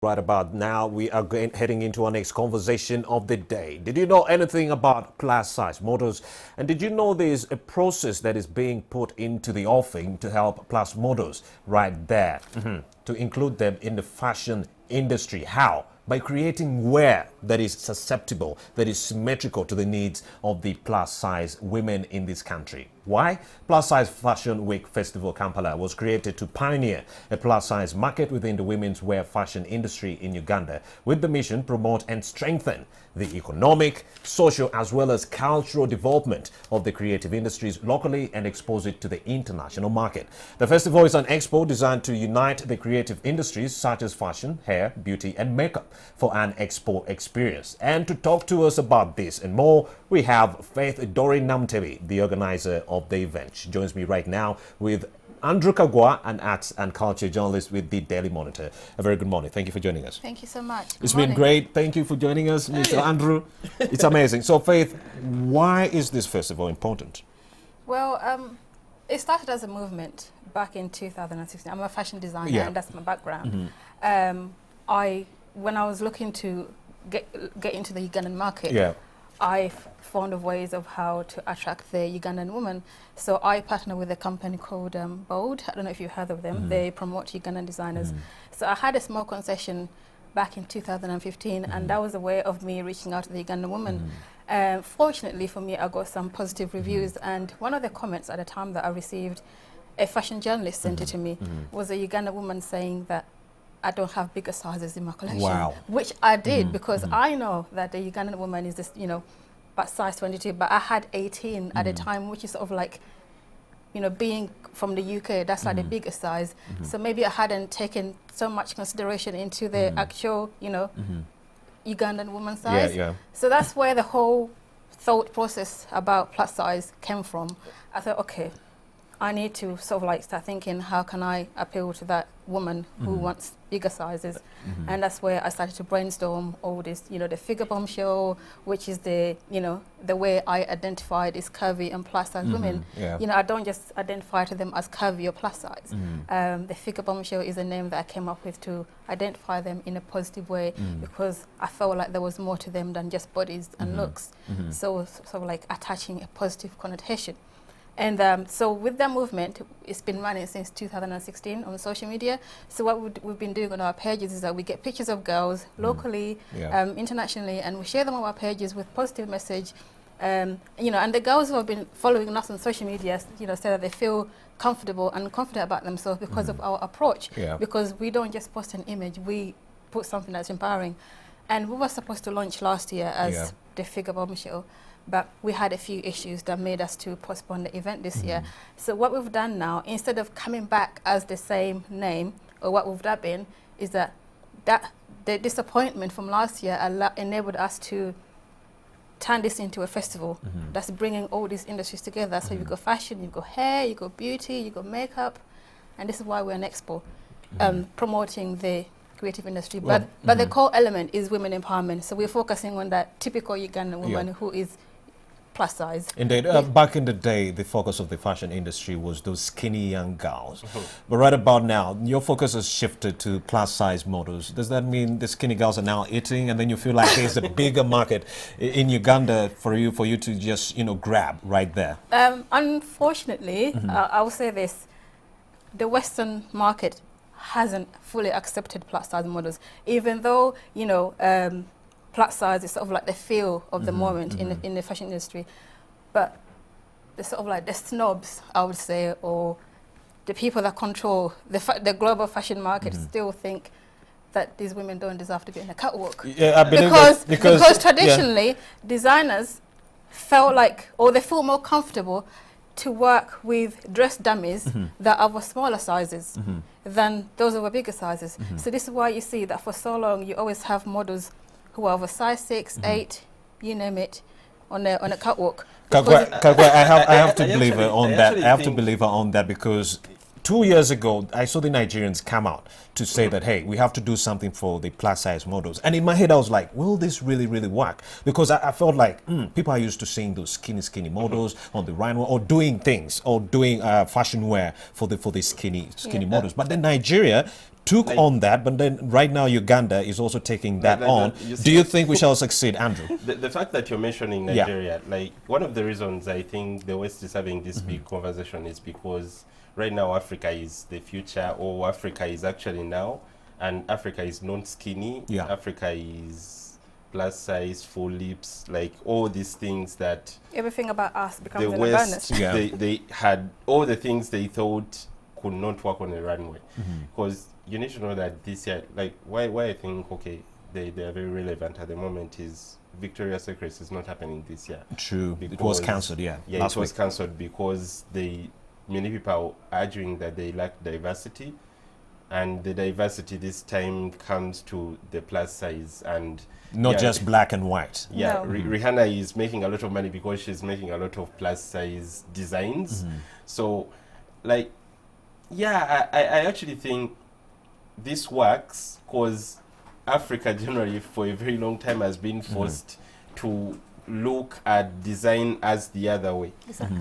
Right about now, we are heading into our next conversation of the day. Did you know anything about plus size models? And did you know there's a process that is being put into the offing to help plus models right there, to include them in the fashion industry? How? By creating wear that is susceptible, that is symmetrical to the needs of the plus size women in this country. Why? Plus Size Fashion Week Festival Kampala was created to pioneer a plus size market within the women's wear fashion industry in Uganda, with the mission promote and strengthen the economic, social as well as cultural development of the creative industries locally and expose it to the international market. The festival is an expo designed to unite the creative industries such as fashion, hair, beauty and makeup for an expo experience. And to talk to us about this and more, we have Doreen Namutebi, the organizer of the event. She joins me right now with Andrew Kagwa, an arts and culture journalist with the Daily Monitor. A very good morning. Thank you for joining us. Thank you so much. It's been great. Thank you for joining us, Mr. Andrew. It's amazing. So, Faith, why is this festival important? Well, it started as a movement back in 2016. I'm a fashion designer, and that's my background. When I was looking to get into the Ugandan market, I found of ways of how to attract the Ugandan woman. So I partner with a company called Bold. I don't know if you've heard of them. They promote Ugandan designers. So I had a small concession back in 2015, and that was a way of me reaching out to the Ugandan woman. Fortunately for me, I got some positive reviews, and one of the comments at the time that I received, a fashion journalist sent it to me, was a Ugandan woman saying that I don't have bigger sizes in my collection. Wow. Which I did, because I know that the Ugandan woman is this, about size 22, but I had 18 at the time, which is sort of like, being from the UK, that's like the biggest size. So maybe I hadn't taken so much consideration into the actual, Ugandan woman size. So that's where the whole thought process about plus size came from. I thought, okay, I need to sort of like start thinking, how can I appeal to that woman who wants bigger sizes? And that's where I started to brainstorm all this, the figure bombshell, which is the, the way I identify these curvy and plus size women. I don't just identify to them as curvy or plus size. The figure bombshell is a name that I came up with to identify them in a positive way, because I felt like there was more to them than just bodies and looks. So sort of like attaching a positive connotation. And so with that movement, it's been running since 2016 on social media. So what we've been doing on our pages is that we get pictures of girls locally, internationally, and we share them on our pages with positive message. And the girls who have been following us on social media, say that they feel comfortable and confident about themselves because of our approach. Because we don't just post an image, we put something that's empowering. And we were supposed to launch last year as the figure bombshell, but we had a few issues that made us to postpone the event this year. So what we've done now, instead of coming back as the same name, or what we've done been, is that the disappointment from last year enabled us to turn this into a festival that's bringing all these industries together. So you've got fashion, you've got hair, you've got beauty, you've got makeup, and this is why we're an expo, promoting the creative industry. But the core element is women empowerment. So we're focusing on that typical Ugandan woman who is plus size. Indeed. Back in the day, the focus of the fashion industry was those skinny young girls. But right about now, your focus has shifted to plus size models. Does that mean the skinny girls are now eating, and then you feel like there's a bigger market in Uganda for you to just, grab right there? Unfortunately, I will say this, the Western market hasn't fully accepted plus size models, even though, plus size is sort of like the feel of the moment in the fashion industry. But the sort of like the snobs, I would say, or the people that control the global fashion market still think that these women don't deserve to be in a catwalk. I believe because traditionally, designers felt like, or they feel more comfortable to work with dress dummies that are of smaller sizes than those of bigger sizes. So this is why you see that for so long you always have models who are of a size 6, 8, you name it, on a catwalk. Kagwa, I have to believe her on that. I have to believe her on that, because 2 years ago, I saw the Nigerians come out to say that, hey, we have to do something for the plus size models. And in my head, I was like, will this really, really work? Because I felt like people are used to seeing those skinny models on the runway, or doing things, or doing fashion wear for the skinny models. But then Nigeria took on that, but then right now Uganda is also taking that on. Do you think we shall succeed, Andrew? The fact that you're mentioning Nigeria, like one of the reasons I think the West is having this big conversation is because right now Africa is the future, or Africa is actually now, and Africa is not skinny. Africa is plus size, full lips, like all these things that everything about us becomes the West, they had all the things they thought could not work on a runway. Because you need to know that this year, like why I think, okay, they are very relevant at the moment is Victoria's Secret is not happening this year. True. It was cancelled, it was cancelled because many people are arguing that they lack diversity, and the diversity this time comes to the plus size and not just black and white. Rihanna is making a lot of money because she's making a lot of plus size designs. So like I actually think this works because Africa generally for a very long time has been forced to look at design as the other way.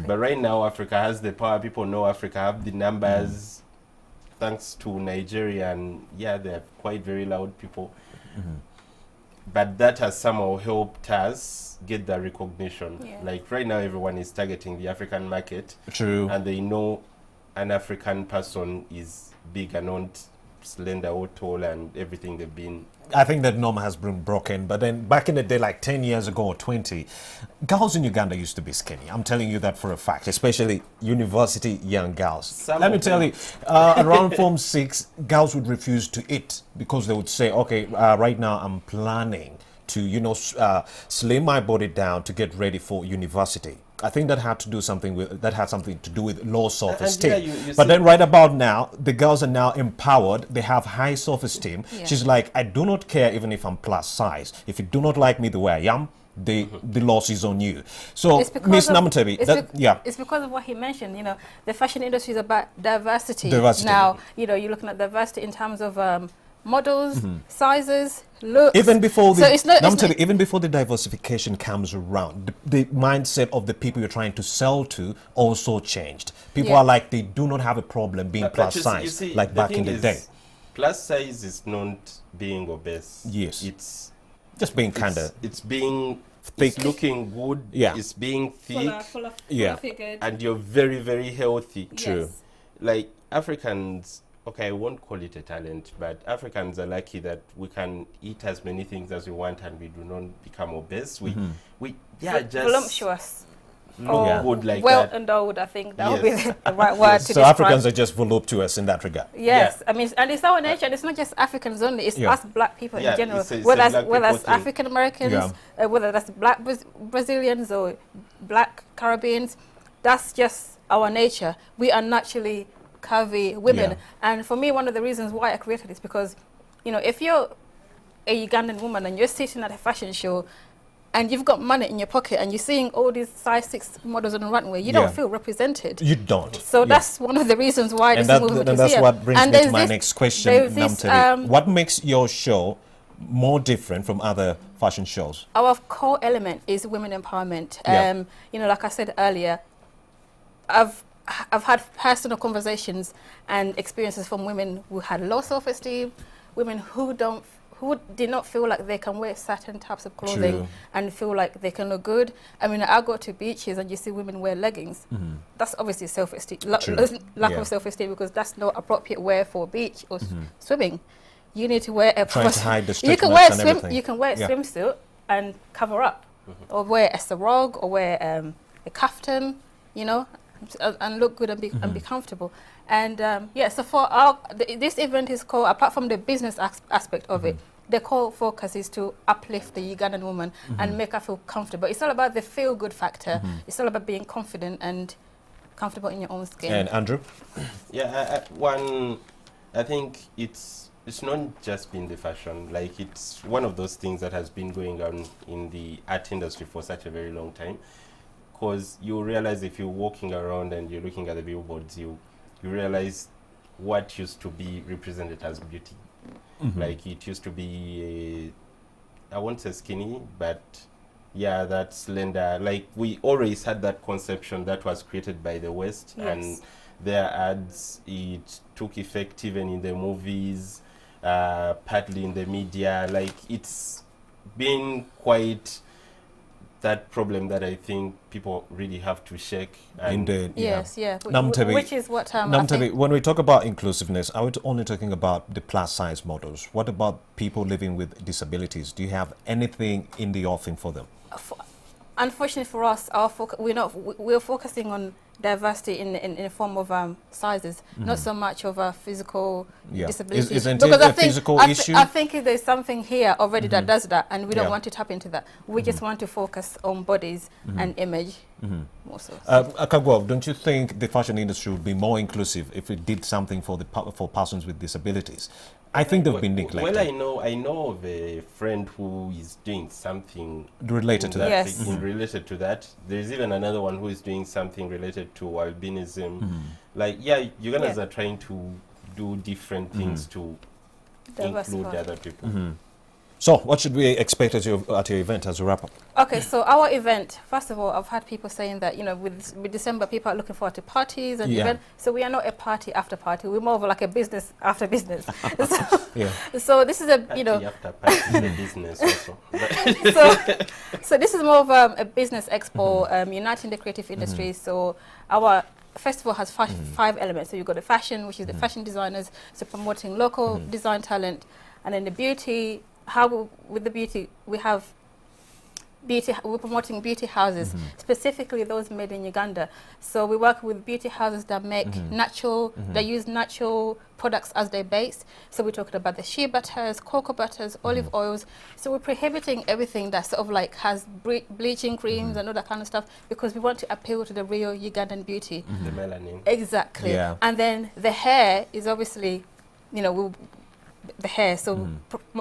But right now Africa has the power. People know Africa have the numbers thanks to Nigeria, and they're quite very loud people. But that has somehow helped us get the recognition. Like right now everyone is targeting the African market. True. And they know an African person is big and not slender or tall and everything they've been. I think that norm has been broken, but then back in the day, like 10 years ago or 20, girls in Uganda used to be skinny. I'm telling you that for a fact, especially university young girls. Let me tell you, around Form 6, girls would refuse to eat because they would say, okay, right now I'm planning to, slim my body down to get ready for university. I think that had something to do with low self-esteem. But then right about now, the girls are now empowered. They have high self-esteem. She's like, I do not care even if I'm plus size. If you do not like me the way I am, the loss is on you. So, Miss Namutebi, it's because of what he mentioned. The fashion industry is about diversity. Now, you're looking at diversity in terms of models, sizes, looks. Even before even before the diversification comes around, the mindset of the people you're trying to sell to also changed. People are like, they do not have a problem being plus size, like back in the day. Plus size is not being obese. Yes. It's just being kind of... It's being thick. It's looking good. It's being thick. Full of figured. And you're very, very healthy. True. Like Africans... Okay, I won't call it a talent, but Africans are lucky that we can eat as many things as we want and we do not become obese. We just voluptuous. Look good like well that. endowed, I think that would be the right word to So describe. Africans are just voluptuous in that regard. Yes, I mean, and it's our nature, and it's not just Africans only, it's us black people in general. Whether that's African Americans, whether that's black Brazilians or black Caribbeans, that's just our nature. We are naturally curvy women, and for me, one of the reasons why I created this, because if you're a Ugandan woman and you're sitting at a fashion show and you've got money in your pocket and you're seeing all these size 6 models on the runway, you don't feel represented. You don't. So that's one of the reasons why this movement is here. And that's what brings me to my next question, Namutebi. What makes your show more different from other fashion shows? Our core element is women empowerment. Like I said earlier, I've had personal conversations and experiences from women who had low self-esteem, women who did not feel like they can wear certain types of clothing and feel like they can look good. I mean, I go to beaches and you see women wear leggings. That's obviously self-esteem, lack of self-esteem, because that's not appropriate wear for beach or swimming. You need to wear a trying to hide the strictness and everything. You can wear a swimsuit and cover up, or wear a sarong, or wear a kaftan, and look good and be comfortable. And so for this event is called, apart from the business aspect of it, the core focus is to uplift the Ugandan woman and make her feel comfortable. It's all about the feel-good factor. It's all about being confident and comfortable in your own skin. And Andrew? I think it's not just been the fashion. Like, it's one of those things that has been going on in the art industry for such a very long time. Because you realize, if you're walking around and you're looking at the billboards, you realize what used to be represented as beauty. Like, it used to be, I won't say skinny, but that slender. Like, we always had that conception that was created by the West, and their ads. It took effect even in the movies, partly in the media. Like, it's been quite that problem that I think people really have to shake. Indeed. Yes, yeah. Namutebi, Which is what Namutebi, when we talk about inclusiveness, are we only talking about the plus size models? What about people living with disabilities? Do you have anything in the offing for them? Unfortunately for us, we're focusing on diversity in the form of sizes, not so much of a physical disability. Isn't it a physical issue? I think there's something here already that does that, and we don't want to tap into that. We just want to focus on bodies and image more so. Akagwa, don't you think the fashion industry would be more inclusive if it did something for persons with disabilities? I think they've been neglected. Well, I know of a friend who is doing something related to that. Yes. Related to that. There's even another one who is doing something related to albinism. Like, Ugandans are trying to do different things to include other people. So, what should we expect at your event as a wrap-up? Okay, so our event, first of all, I've had people saying that, with December, people are looking forward to parties and events. So we are not a party after party. We're more of like a business after business. So this is a, Party after party is a business also. so this is more of a business expo, uniting the creative industry. So our festival has 5 elements. So you've got the fashion, which is the fashion designers, so promoting local design talent, and then the beauty. With the beauty, we're promoting beauty houses, specifically those made in Uganda. So we work with beauty houses that make natural, they use natural products as their base. So we're talking about the shea butters, cocoa butters, olive oils. So we're prohibiting everything that sort of like has bleaching creams and all that kind of stuff, because we want to appeal to the real Ugandan beauty. The melanin. Exactly. Yeah. And then the hair is obviously, the hair, so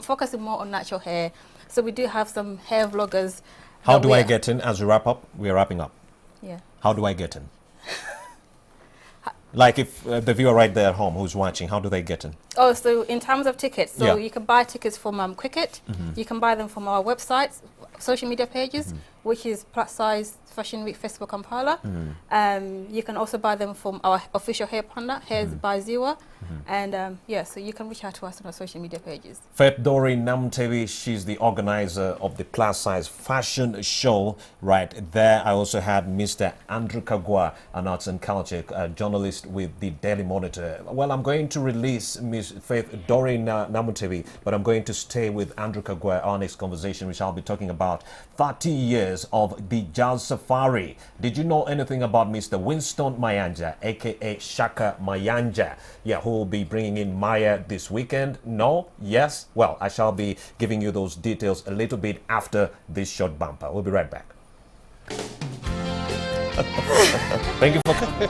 focusing more on natural hair. So we do have some hair vloggers. How do I get in as we wrap up? We're wrapping up. Yeah. How do I get in? Like, if the viewer right there at home who's watching, how do they get in? Oh, so in terms of tickets, so you can buy tickets from Cricket. You can buy them from our websites, social media pages, which is Plus Size Fashion Week Festival Kampala. You can also buy them from our official hair partner, Hairs by Ziwa. And so you can reach out to us on our social media pages. Doreen Namutebi, she's the organizer of the Plus Size Fashion Show right there. I also had Mr. Andrew Kagwa, an arts and culture journalist with the Daily Monitor. Well, I'm going to release Miss Doreen Namutebi, but I'm going to stay with Andrew Kagwa. Our next conversation, we shall be talking about 30 years of the Jazz Safari. Did you know anything about Mr. Winston Mayanja, aka Shaka Mayanja? Yeah, who will be bringing in Maya this weekend? No? Yes? Well, I shall be giving you those details a little bit after this short bumper. We'll be right back. Thank you for coming.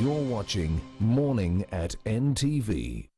You're watching Morning at NTV.